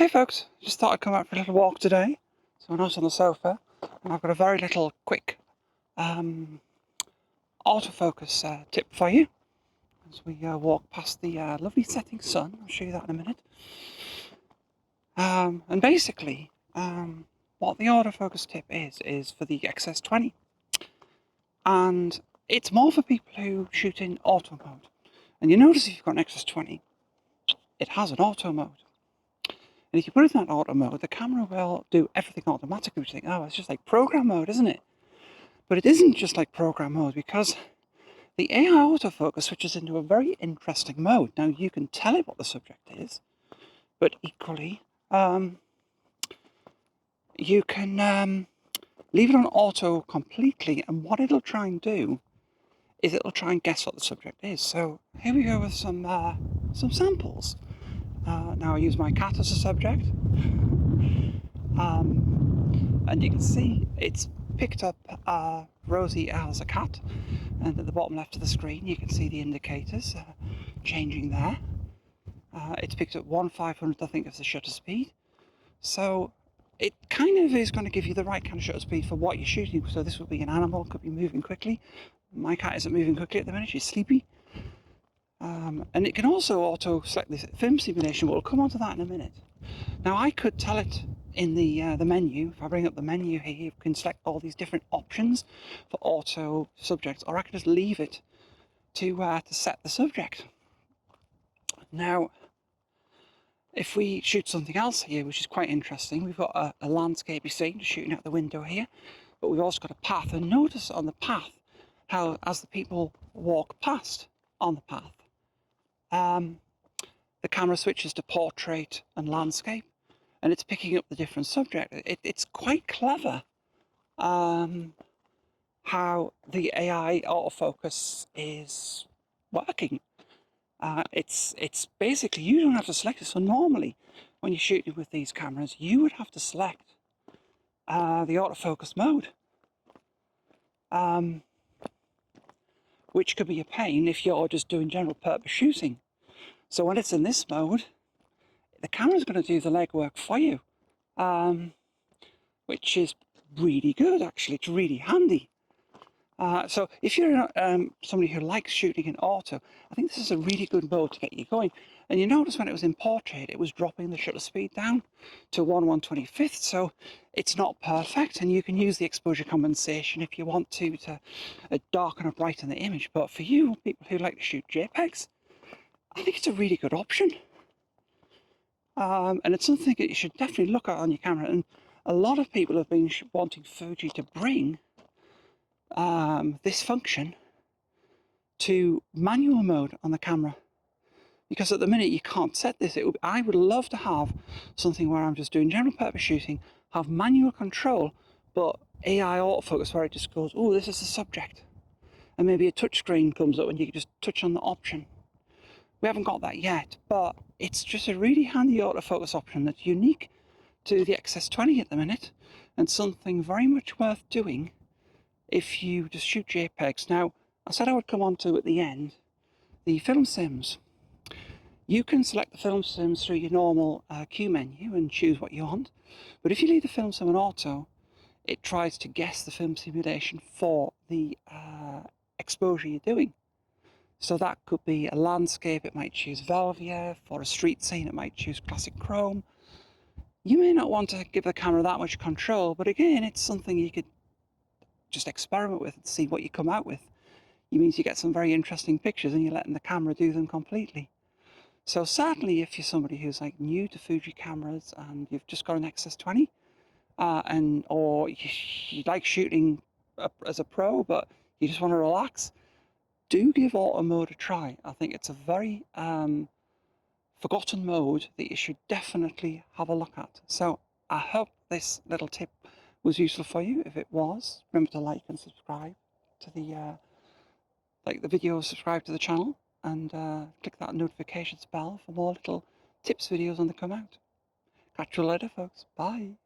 Hey folks, just thought I'd come out for a little walk today. So I'm out on the sofa and I've got a very little quick autofocus tip for you as we walk past the lovely setting sun. I'll show you that in a minute. And basically, what the autofocus tip is for the XS20. And it's more for people who shoot in auto mode. And you notice if you've got an XS20, it has an auto mode. And if you put it in that auto mode, the camera will do everything automatically, which you think, oh, it's just like program mode, isn't it? But it isn't just like program mode, because the AI autofocus switches into a very interesting mode. Now, you can tell it what the subject is, but equally, you can leave it on auto completely, and what it'll try and do is it'll try and guess what the subject is. So here we go with some samples. Now I use my cat as a subject. And you can see it's picked up Rosie as a cat, and at the bottom left of the screen you can see the indicators changing there. It's picked up 1/500th, I think, of the shutter speed, so it kind of is going to give you the right kind of shutter speed for what you're shooting. So this would be an animal, could be moving quickly. My cat isn't moving quickly at the minute, she's sleepy. And it can also auto select the film simulation. We'll come on to that in a minute. Now I could tell it in the menu. If I bring up the menu here, you can select all these different options for auto subjects, or I can just leave it to set the subject. Now, if we shoot something else here, which is quite interesting, we've got a landscape scene shooting out the window here, but we've also got a path. And notice on the path how, as the people walk past on the path, the camera switches to portrait and landscape, and it's picking up the different subject. It's quite clever how the AI autofocus is working. It's basically, you don't have to select it. So normally, when you're shooting with these cameras, you would have to select the autofocus mode, which could be a pain if you're just doing general purpose shooting. So when it's in this mode, the camera's going to do the legwork for you, which is really good, actually. It's really handy. So if you're somebody who likes shooting in auto, I think this is a really good mode to get you going. And you notice when it was in portrait, it was dropping the shutter speed down to 1/125th, so it's not perfect, and you can use the exposure compensation if you want to darken or brighten the image. But for you, people who like to shoot JPEGs, I think it's a really good option. And it's something that you should definitely look at on your camera. And a lot of people have been wanting Fuji to bring this function to manual mode on the camera, because at the minute you can't set this. I would love to have something where I'm just doing general purpose shooting, have manual control, but AI autofocus where it just goes, oh, this is the subject, and maybe a touch screen comes up and you can just touch on the option. We haven't got that yet, but it's just a really handy autofocus option that's unique to the XS20 at the minute, and something very much worth doing if you just shoot JPEGs. Now, I said I would come on to at the end the film sims. You can select the film sims through your normal Q menu and choose what you want, but if you leave the film sim on auto, it tries to guess the film simulation for the exposure you're doing. So that could be a landscape, it might choose Velvia. For a street scene, it might choose classic chrome. You may not want to give the camera that much control, but again, it's something you could just experiment with and see what you come out with. It means you get some very interesting pictures and you're letting the camera do them completely. So certainly if you're somebody who's like new to Fuji cameras and you've just got an XS20, or you like shooting as a pro but you just want to relax, do give auto mode a try. I think it's a very forgotten mode that you should definitely have a look at. So I hope this little tip was useful for you. If it was, remember to like and subscribe to the like the video, subscribe to the channel, and click that notifications bell for more little tips videos when they come out. Catch you later, folks. Bye.